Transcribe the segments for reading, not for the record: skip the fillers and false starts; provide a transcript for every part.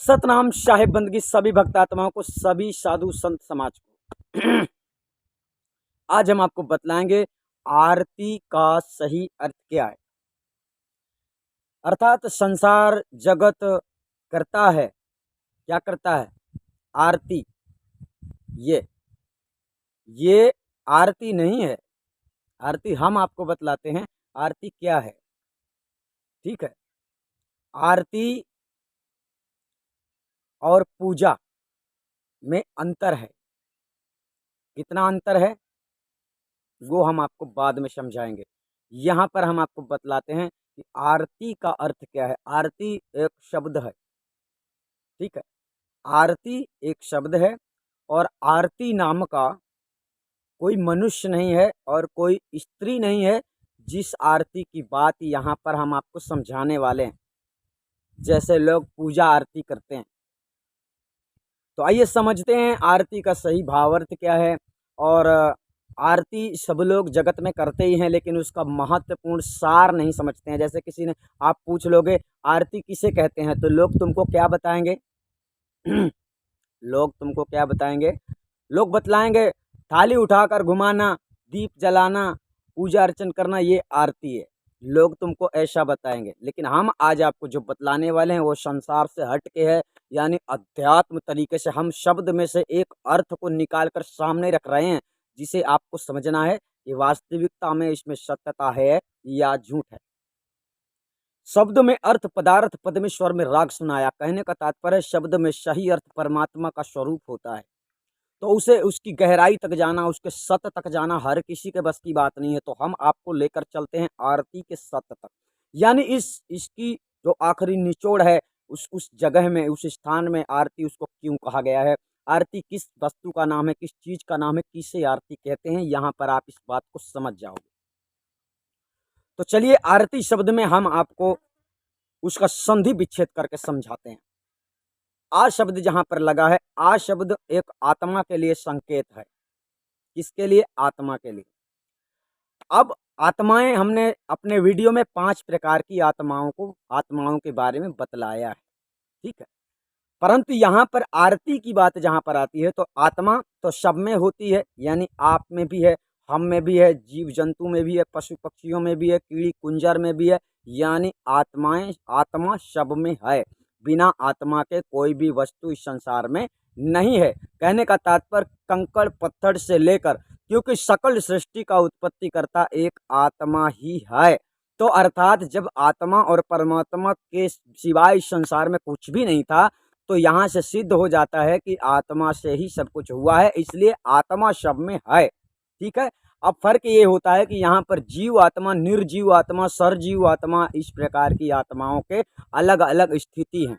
सतनाम साहिब बंदगी सभी भक्त आत्माओं को, सभी साधु संत समाज को। आज हम आपको बतलाएंगे आरती का सही अर्थ क्या है। अर्थात संसार जगत करता है, क्या करता है? आरती। ये आरती नहीं है। आरती हम आपको बतलाते हैं आरती क्या है। ठीक है, आरती और पूजा में अंतर है। कितना अंतर है वो हम आपको बाद में समझाएंगे। यहाँ पर हम आपको बतलाते हैं कि आरती का अर्थ क्या है। आरती एक शब्द है। ठीक है, आरती एक शब्द है और आरती नाम का कोई मनुष्य नहीं है और कोई स्त्री नहीं है जिस आरती की बात यहाँ पर हम आपको समझाने वाले हैं। जैसे लोग पूजा आरती करते हैं, तो आइए समझते हैं आरती का सही भावार्थ क्या है। और आरती सब लोग जगत में करते ही हैं, लेकिन उसका महत्वपूर्ण सार नहीं समझते हैं। जैसे किसी ने आप पूछ लोगे आरती किसे कहते हैं, तो लोग तुमको क्या बताएंगे? लोग तुमको क्या बताएंगे? लोग बतलाएंगे थाली उठाकर घुमाना, दीप जलाना, पूजा अर्चन करना, ये आरती है। लोग तुमको ऐसा बताएंगे, लेकिन हम आज आपको जो बतलाने वाले हैं वो संसार से हट के है, यानी अध्यात्म तरीके से। हम शब्द में से एक अर्थ को निकाल कर सामने रख रहे हैं, जिसे आपको समझना है कि वास्तविकता में इसमें सत्यता है या झूठ है। शब्द में अर्थ पदार्थ पद में स्वर में राग सुनाया। कहने का तात्पर्य शब्द में सही अर्थ परमात्मा का स्वरूप होता है, तो उसे उसकी गहराई तक जाना, उसके सत्य तक जाना हर किसी के बस की बात नहीं है। तो हम आपको लेकर चलते हैं आरती के सत्य तक, यानी इसकी जो आखिरी निचोड़ है, उस जगह में, उस स्थान में आरती उसको क्यों कहा गया है, आरती किस वस्तु का नाम है, किस चीज का नाम है, किसे आरती कहते हैं। यहाँ पर आप इस बात को समझ जाओगे। तो चलिए आरती शब्द में हम आपको उसका संधि विच्छेद करके समझाते हैं। आ शब्द जहां पर लगा है, आ शब्द एक आत्मा के लिए संकेत है। किसके लिए? आत्मा के लिए। अब आत्माएं हमने अपने वीडियो में 5 प्रकार की आत्माओं के बारे में बतलाया है। ठीक है, परंतु यहाँ पर आरती की बात जहाँ पर आती है, तो आत्मा तो सब में होती है, यानी आप में भी है, हम में भी है, जीव जंतु में भी है, पशु पक्षियों में भी है, कीड़ी कुंजर में भी है, यानी आत्मा सब में है। बिना आत्मा के कोई भी वस्तु इस संसार में नहीं है। कहने का तात्पर्य कंकड़ पत्थर से लेकर, क्योंकि सकल सृष्टि का उत्पत्ति करता एक आत्मा ही है। तो अर्थात जब आत्मा और परमात्मा के सिवाय इस संसार में कुछ भी नहीं था, तो यहाँ से सिद्ध हो जाता है कि आत्मा से ही सब कुछ हुआ है, इसलिए आत्मा सब में है। ठीक है, अब फर्क ये होता है कि यहाँ पर जीव आत्मा, निर्जीव आत्मा, सरजीव आत्मा, इस प्रकार की आत्माओं के अलग अलग स्थिति हैं।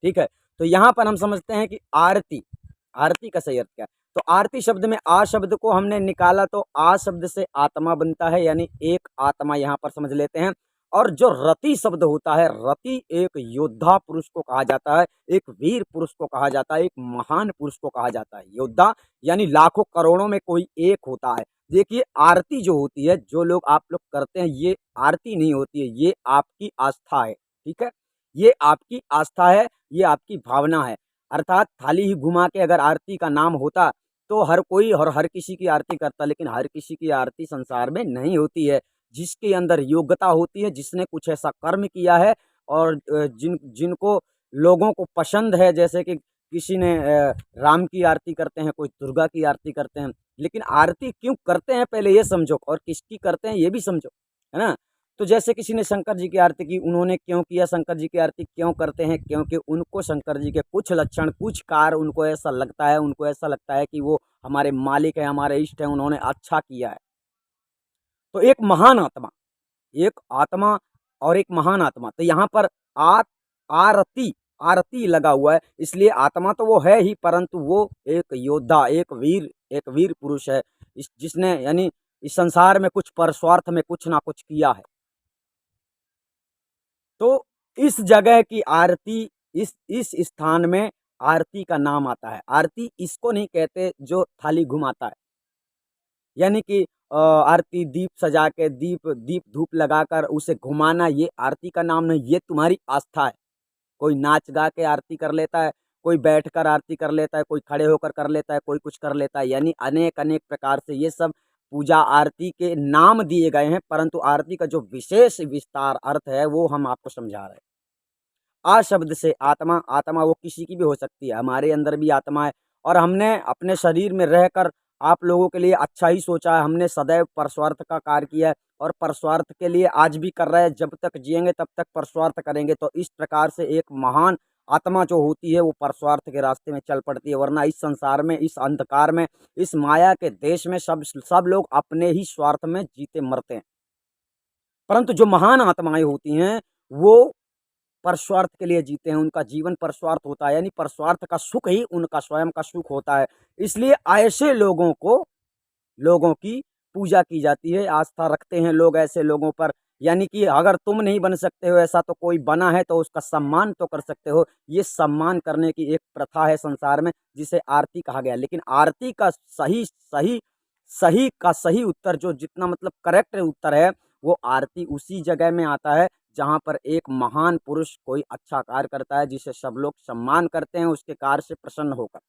ठीक है, तो यहाँ पर हम समझते हैं कि आरती का सही अर्थ क्या है। तो आरती शब्द में आ शब्द को हमने निकाला, तो आ शब्द से आत्मा बनता है, यानी एक आत्मा यहाँ पर समझ लेते हैं। और जो रति शब्द होता है, रति एक योद्धा पुरुष को कहा जाता है, एक वीर पुरुष को कहा जाता है, एक महान पुरुष को कहा जाता है। योद्धा यानी लाखों करोड़ों में कोई एक होता है। देखिए आरती जो होती है, जो लोग आप लोग करते हैं, ये आरती नहीं होती है, ये आपकी आस्था है। ठीक है, ये आपकी आस्था है, ये आपकी भावना है। अर्थात थाली ही घुमा के अगर आरती का नाम होता, तो हर कोई और हर किसी की आरती करता, लेकिन हर किसी की आरती संसार में नहीं होती है। जिसके अंदर योग्यता होती है, जिसने कुछ ऐसा कर्म किया है, और जिनको लोगों को पसंद है, जैसे कि किसी ने राम की आरती करते हैं, कोई दुर्गा की आरती करते हैं। लेकिन आरती क्यों करते हैं पहले ये समझो, और किसकी करते हैं ये भी समझो, है ना। तो जैसे किसी ने शंकर जी की आरती की, उन्होंने क्यों किया? शंकर जी की आरती क्यों करते हैं? क्योंकि उनको शंकर जी के कुछ लक्षण, कुछ कार्य उनको ऐसा लगता है, कि वो हमारे मालिक है, हमारे इष्ट है, उन्होंने अच्छा किया है। तो एक महान आत्मा, एक आत्मा और एक महान आत्मा, तो यहाँ पर आरती आरती लगा हुआ है, इसलिए आत्मा तो वो है ही, परंतु वो एक योद्धा, एक वीर पुरुष है, जिसने यानी इस संसार में कुछ परस्वार्थ में कुछ ना कुछ किया है। तो इस जगह की आरती, इस स्थान में आरती का नाम आता है। आरती इसको नहीं कहते जो थाली घुमाता है, यानी कि आरती दीप सजा के, दीप धूप लगाकर उसे घुमाना, ये आरती का नाम नहीं, ये तुम्हारी आस्था है। कोई नाच गा के आरती कर लेता है, कोई बैठकर आरती कर लेता है, कोई खड़े होकर कर लेता है, कोई कुछ कर लेता है। यानी अनेक अनेक प्रकार से ये सब पूजा आरती के नाम दिए गए हैं, परंतु आरती का जो विशेष विस्तार अर्थ है वो हम आपको समझा रहे हैं। आ शब्द से आत्मा, आत्मा वो किसी की भी हो सकती है, हमारे अंदर भी आत्मा है और हमने अपने शरीर में रहकर आप लोगों के लिए अच्छा ही सोचा है। हमने सदैव परस्वार्थ का कार्य किया है और परस्वार्थ के लिए आज भी कर रहे हैं। जब तक जिएंगे तब तक परस्वार्थ करेंगे। तो इस प्रकार से एक महान आत्मा जो होती है वो परस्वार्थ के रास्ते में चल पड़ती है, वरना इस संसार में, इस अंधकार में, इस माया के देश में सब लोग अपने ही स्वार्थ में जीते मरते हैं। परंतु जो महान आत्माएं होती हैं वो परस्वार्थ के लिए जीते हैं, उनका जीवन परस्वार्थ होता है, यानी परस्वार्थ का सुख ही उनका स्वयं का सुख होता है। इसलिए ऐसे लोगों की पूजा की जाती है, आस्था रखते हैं लोग ऐसे लोगों पर। यानी कि अगर तुम नहीं बन सकते हो ऐसा तो कोई बना है तो उसका सम्मान तो कर सकते हो। ये सम्मान करने की एक प्रथा है संसार में जिसे आरती कहा गया। लेकिन आरती का सही सही सही का सही उत्तर जो जितना मतलब करेक्ट उत्तर है वो आरती उसी जगह में आता है जहाँ पर एक महान पुरुष कोई अच्छा कार्य करता है जिसे सब लोग सम्मान करते हैं उसके कार्य से प्रसन्न होकर।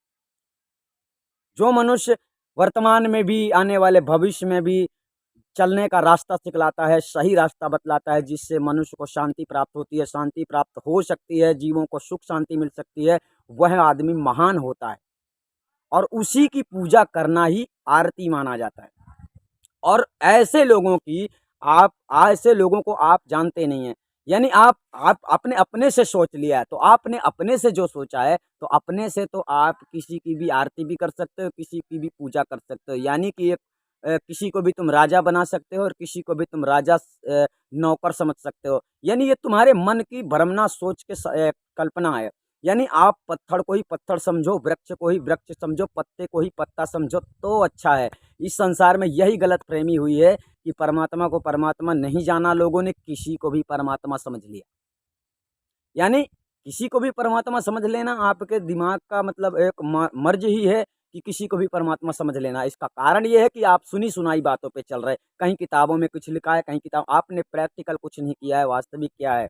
जो मनुष्य वर्तमान में भी आने वाले भविष्य में भी चलने का रास्ता सिखलाता है, सही रास्ता बतलाता है, जिससे मनुष्य को शांति प्राप्त होती है, शांति प्राप्त हो सकती है, जीवों को सुख शांति मिल सकती है, वह आदमी महान होता है और उसी की पूजा करना ही आरती माना जाता है। और ऐसे लोगों को आप जानते नहीं हैं। यानी आप अपने अपने से सोच लिया है, तो आपने अपने से जो सोचा है तो अपने से तो आप किसी की भी आरती भी कर सकते हो, किसी की भी पूजा कर सकते हो। यानी कि एक किसी को भी तुम राजा बना सकते हो और किसी को भी तुम राजा नौकर समझ सकते हो। यानी ये तुम्हारे मन की भ्रमना सोच के कल्पना है। यानी आप पत्थर को ही पत्थर समझो, वृक्ष को ही वृक्ष समझो, पत्ते को ही पत्ता समझो तो अच्छा है। इस संसार में यही गलतफहमी हुई है कि परमात्मा को परमात्मा नहीं जाना, लोगों ने किसी को भी परमात्मा समझ लिया। यानी किसी को भी परमात्मा समझ लेना आपके दिमाग का मतलब एक मर्ज ही है कि किसी को भी परमात्मा समझ लेना। इसका कारण ये है कि आप सुनी सुनाई बातों पे चल रहे हैं। कहीं किताबों में कुछ लिखा है, कहीं किताब आपने प्रैक्टिकल कुछ नहीं किया है, वास्तविक क्या है।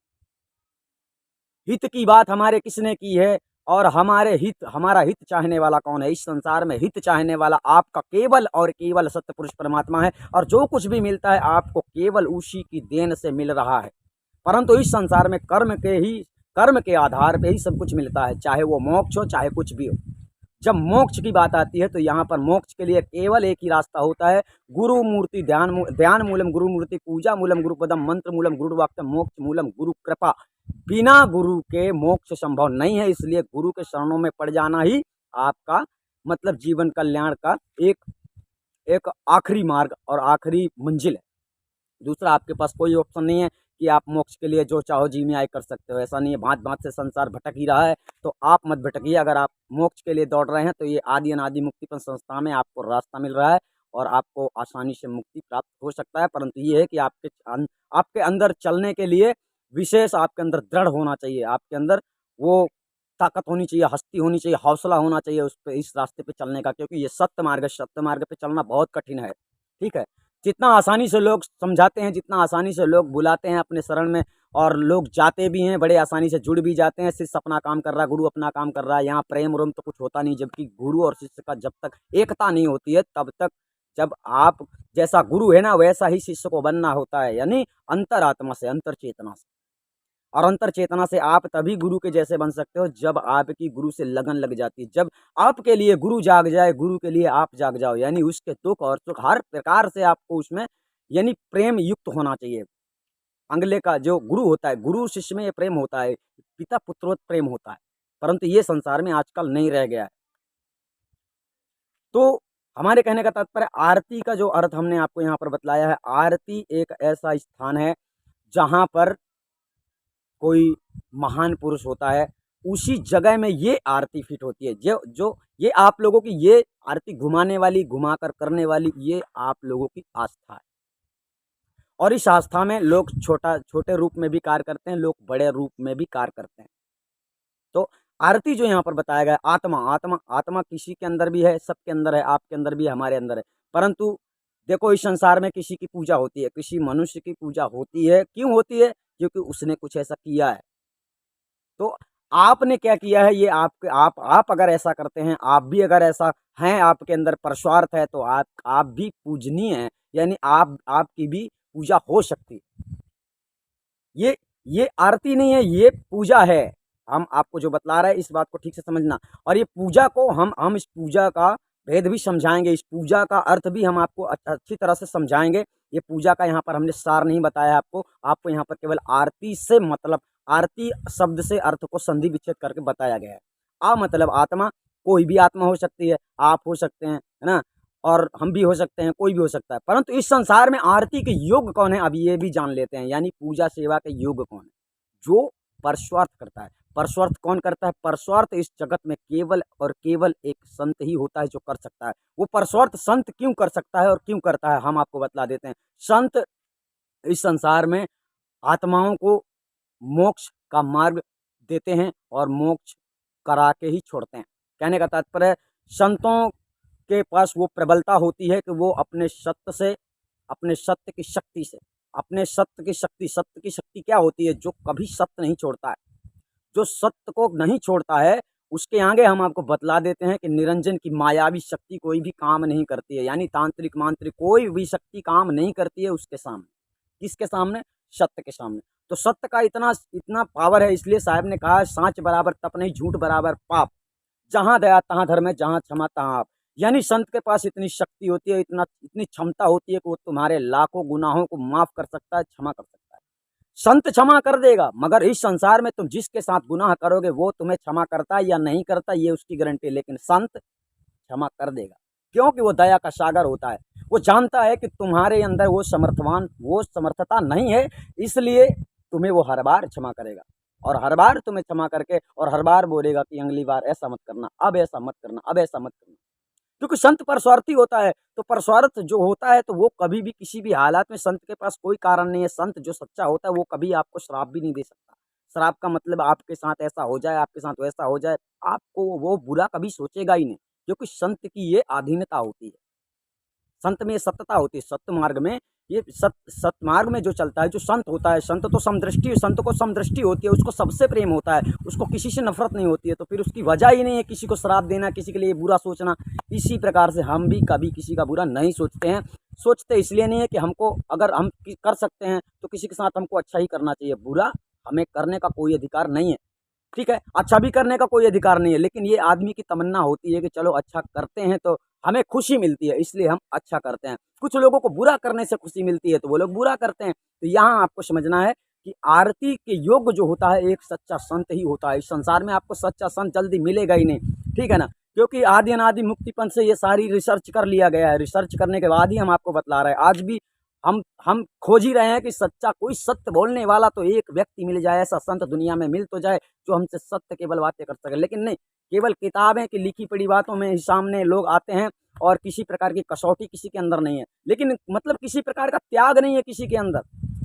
हित की बात हमारे किसने की है और हमारा हित चाहने वाला कौन है। इस संसार में हित चाहने वाला आपका केवल और केवल सत्य पुरुष परमात्मा है और जो कुछ भी मिलता है आपको केवल उसी की देन से मिल रहा है। परंतु इस संसार में कर्म के आधार पे ही सब कुछ मिलता है, चाहे वो मोक्ष हो चाहे कुछ भी हो। जब मोक्ष की बात आती है तो यहाँ पर मोक्ष के लिए केवल एक ही रास्ता होता है, गुरु मूर्ति ध्यान मूलम गुरु मूर्ति, पूजा मूलम गुरु पदम, मंत्र मूलम गुरु वाक्य, मोक्ष मूलम गुरु कृपा। बिना गुरु के मोक्ष संभव नहीं है। इसलिए गुरु के शरणों में पड़ जाना ही आपका मतलब जीवन कल्याण का एक एक आखिरी मार्ग और आखिरी मंजिल है। दूसरा आपके पास कोई ऑप्शन नहीं है कि आप मोक्ष के लिए जो चाहो जी में आए कर सकते हो। ऐसा नहीं है। भांत भांत से संसार भटक ही रहा है तो आप मत भटकिए। अगर आप मोक्ष के लिए दौड़ रहे हैं तो ये आदि अनादि मुक्तिपन संस्था में आपको रास्ता मिल रहा है और आपको आसानी से मुक्ति प्राप्त हो सकता है। परंतु ये है कि आपके अंदर चलने के लिए विशेष आपके अंदर दृढ़ होना चाहिए, आपके अंदर वो ताकत होनी चाहिए, हस्ती होनी चाहिए, हौसला होना चाहिए उस पे इस रास्ते पे चलने का, क्योंकि ये सत्य मार्ग है। सत्य मार्ग पे चलना बहुत कठिन है। ठीक है। जितना आसानी से लोग समझाते हैं, जितना आसानी से लोग बुलाते हैं अपने शरण में और लोग जाते भी हैं, बड़े आसानी से जुड़ भी जाते हैं। शिष्य अपना काम कर रहा है, गुरु अपना काम कर रहा है, यहाँ प्रेम उरम तो कुछ होता नहीं। जबकि गुरु और शिष्य का जब तक एकता नहीं होती है तब तक, जब आप जैसा गुरु है ना वैसा ही शिष्य को बनना होता है। यानी अंतरात्मा से, अंतर चेतना से। और अंतर चेतना से आप तभी गुरु के जैसे बन सकते हो जब आपकी गुरु से लगन लग जाती है, जब आपके लिए गुरु जाग जाए, गुरु के लिए आप जाग जाओ। यानी उसके दुख और सुख हर प्रकार से आपको उसमें यानी प्रेम युक्त होना चाहिए। अगले का जो गुरु होता है, गुरु शिष्य में ये प्रेम होता है, पिता पुत्रोत प्रेम होता है। परंतु ये संसार में आजकल नहीं रह गया है। तो हमारे कहने का तात्पर्य आरती का जो अर्थ हमने आपको यहाँ पर बतलाया है, आरती एक ऐसा स्थान है जहाँ पर कोई महान पुरुष होता है, उसी जगह में ये आरती फिट होती है। जो जो ये आप लोगों की ये आरती घुमाने वाली, घुमाकर करने वाली, ये आप लोगों की आस्था है। और इस आस्था में लोग छोटे रूप में भी कार्य करते हैं, लोग बड़े रूप में भी कार्य करते हैं। तो आरती जो यहाँ पर बताया गया, आत्मा आत्मा आत्मा किसी के अंदर भी है, सबके अंदर है, आपके अंदर भी है, हमारे अंदर है। परंतु देखो इस संसार में किसी की पूजा होती है, किसी मनुष्य की पूजा होती है। क्यों होती है? क्योंकि उसने कुछ ऐसा किया है। तो आपने क्या किया है, ये आपके आप अगर ऐसा करते हैं, आप भी अगर ऐसा हैं, आपके अंदर परस्वार्थ है, तो आप भी पूजनीय हैं, यानी आपकी भी पूजा हो सकती है। ये आरती नहीं है, ये पूजा है। हम आपको जो बतला रहे हैं, इस बात को ठीक से समझना। और ये पूजा को हम इस पूजा का भेद भी समझाएँगे, इस पूजा का अर्थ भी हम आपको अच्छी तरह से समझाएँगे। ये पूजा का यहाँ पर हमने सार नहीं बताया आपको यहाँ पर केवल आरती से मतलब आरती शब्द से अर्थ को संधि विच्छेद करके बताया गया है। मतलब आत्मा, कोई भी आत्मा हो सकती है, आप हो सकते हैं, है ना? और हम भी हो सकते हैं, कोई भी हो सकता है। परंतु इस संसार में आरती के योग्य कौन है, अब ये भी जान लेते हैं, यानी पूजा सेवा के योग्य कौन है? जो परस्वार्थ करता है। परस्वार्थ कौन करता है? परस्वार्थ इस जगत में केवल और केवल एक संत ही होता है जो कर सकता है। वो परस्वार्थ संत क्यों कर सकता है और क्यों करता है, हम आपको बतला देते हैं। संत इस संसार में आत्माओं को मोक्ष का मार्ग देते हैं और मोक्ष करा के ही छोड़ते हैं। कहने का तात्पर्य, संतों के पास वो प्रबलता होती है कि वो अपने सत्य से, अपने सत्य की शक्ति से, अपने सत्य की शक्ति क्या होती है? जो कभी सत्य नहीं छोड़ता है, जो सत्य को नहीं छोड़ता है, उसके आगे हम आपको बतला देते हैं कि निरंजन की मायावी शक्ति कोई भी काम नहीं करती है, यानी तांत्रिक मांत्रिक कोई भी शक्ति काम नहीं करती है उसके सामने। किसके सामने? सत्य के सामने। तो सत्य का इतना इतना पावर है, इसलिए साहब ने कहा, साँच बराबर तप नहीं, झूठ बराबर पाप। जहाँ दया तहाँ धर्म है, जहाँ क्षमा तहाँ आप। यानी संत के पास इतनी शक्ति होती है, इतनी क्षमता होती है कि वो तुम्हारे लाखों गुनाहों को माफ कर सकता है, क्षमा कर सकता है। संत क्षमा कर देगा, मगर इस संसार में तुम जिसके साथ गुनाह करोगे वो तुम्हें क्षमा करता है या नहीं करता, ये उसकी गारंटी। लेकिन संत क्षमा कर देगा, क्योंकि वो दया का सागर होता है। वो जानता है कि तुम्हारे अंदर वो समर्थता नहीं है, इसलिए तुम्हें वो हर बार क्षमा करेगा, और हर बार तुम्हें क्षमा करके और हर बार बोलेगा कि अगली बार ऐसा मत करना, अब ऐसा मत करना, अब ऐसा मत करना। क्योंकि संत परस्वार्थी होता है, तो परस्वार्थ जो होता है, तो वो कभी भी किसी भी हालात में, संत के पास कोई कारण नहीं है। संत जो सच्चा होता है वो कभी आपको श्राप भी नहीं दे सकता। श्राप का मतलब आपके साथ ऐसा हो जाए, आपके साथ वैसा हो जाए, आपको वो बुरा कभी सोचेगा ही नहीं, क्योंकि संत की ये अधीनता होती है। संत में ये सत्यता होती है, सत्य मार्ग में, ये सत्य मार्ग में जो चलता है, जो संत होता है, संत को समदृष्टि होती है, उसको सबसे प्रेम होता है, उसको किसी से नफरत नहीं होती है, तो फिर उसकी वजह ही नहीं है किसी को श्राप देना, किसी के लिए बुरा सोचना। इसी प्रकार से हम भी कभी किसी का बुरा नहीं सोचते हैं। सोचते इसलिए नहीं है कि हमको, अगर हम कर सकते हैं तो किसी के साथ हमको अच्छा ही करना चाहिए, बुरा हमें करने का कोई अधिकार नहीं है। ठीक है, अच्छा भी करने का कोई अधिकार नहीं है, लेकिन ये आदमी की तमन्ना होती है कि चलो अच्छा करते हैं तो हमें खुशी मिलती है, इसलिए हम अच्छा करते हैं। कुछ लोगों को बुरा करने से खुशी मिलती है, तो वो लोग बुरा करते हैं। तो यहाँ आपको समझना है कि आरती के योग्य जो होता है, एक सच्चा संत ही होता है। इस संसार में आपको सच्चा संत जल्दी मिलेगा ही नहीं, ठीक है ना? क्योंकि आदि अनादि मुक्तिपंथ से ये सारी रिसर्च कर लिया गया है। रिसर्च करने के बाद ही हम आपको बतला रहे हैं। आज भी हम खोज ही रहे हैं कि सच्चा कोई सत्य बोलने वाला तो एक व्यक्ति मिल जाए, ऐसा संत दुनिया में मिल तो जाए जो हमसे सत्य केवल बातें कर सके। लेकिन नहीं, केवल किताबें की लिखी पड़ी बातों में ही सामने लोग आते हैं, और किसी प्रकार की कसौटी किसी के अंदर नहीं है। लेकिन मतलब किसी प्रकार का त्याग नहीं है किसी के अंदर,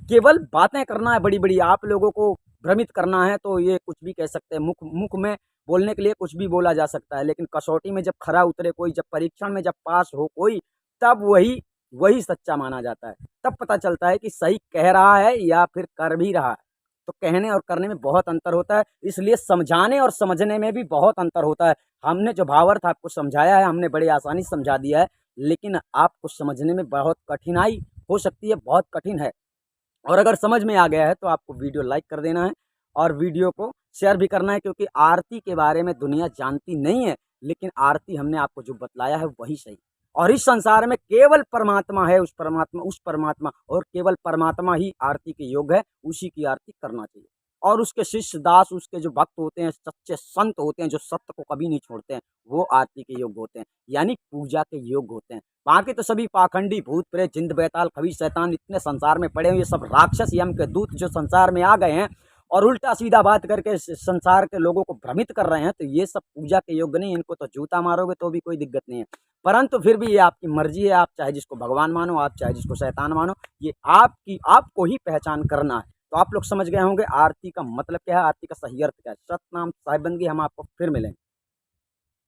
केवल बातें करना है बड़ी बड़ी, आप लोगों को भ्रमित करना है, तो ये कुछ भी कह सकते हैं। मुख में बोलने के लिए कुछ भी बोला जा सकता है, लेकिन कसौटी में जब खरा उतरे कोई, जब परीक्षण में जब पास हो कोई, तब वही वही सच्चा माना जाता है। तब पता चलता है कि सही कह रहा है या फिर कर भी रहा है। तो कहने और करने में बहुत अंतर होता है, इसलिए समझाने और समझने में भी बहुत अंतर होता है। हमने जो भावार्थ आपको समझाया है, हमने बड़ी आसानी से समझा दिया है, लेकिन आपको समझने में बहुत कठिनाई हो सकती है, बहुत कठिन है। और अगर समझ में आ गया है तो आपको वीडियो लाइक कर देना है और वीडियो को शेयर भी करना है, क्योंकि आरती के बारे में दुनिया जानती नहीं है, लेकिन आरती हमने आपको जो बतलाया है वही सही। और इस संसार में केवल परमात्मा है, उस परमात्मा और केवल परमात्मा ही आरती के योग्य है, उसी की आरती करना चाहिए। और उसके शिष्य दास, उसके जो भक्त होते हैं, सच्चे संत होते हैं, जो सत्य को कभी नहीं छोड़ते हैं, वो आरती के योग्य होते हैं, यानी पूजा के योग्य होते हैं। बाकी तो सभी पाखंडी, भूत प्रेत, जिंद बैताल, खबीस शैतान इतने संसार में पड़े हुए, सब राक्षस यम के दूत जो संसार में आ गए हैं और उल्टा सीधा बात करके संसार के लोगों को भ्रमित कर रहे हैं, तो ये सब पूजा के योग्य नहीं। इनको तो जूता मारोगे तो भी कोई दिक्कत नहीं है, परंतु फिर भी ये आपकी मर्जी है। आप चाहे जिसको भगवान मानो, आप चाहे जिसको शैतान मानो, ये आपको ही पहचान करना है। तो आप लोग समझ गए होंगे आरती का मतलब क्या है, आरती का सही अर्थ क्या है। सतनाम साहिब बंदगी, हम आपको फिर मिलेंगे।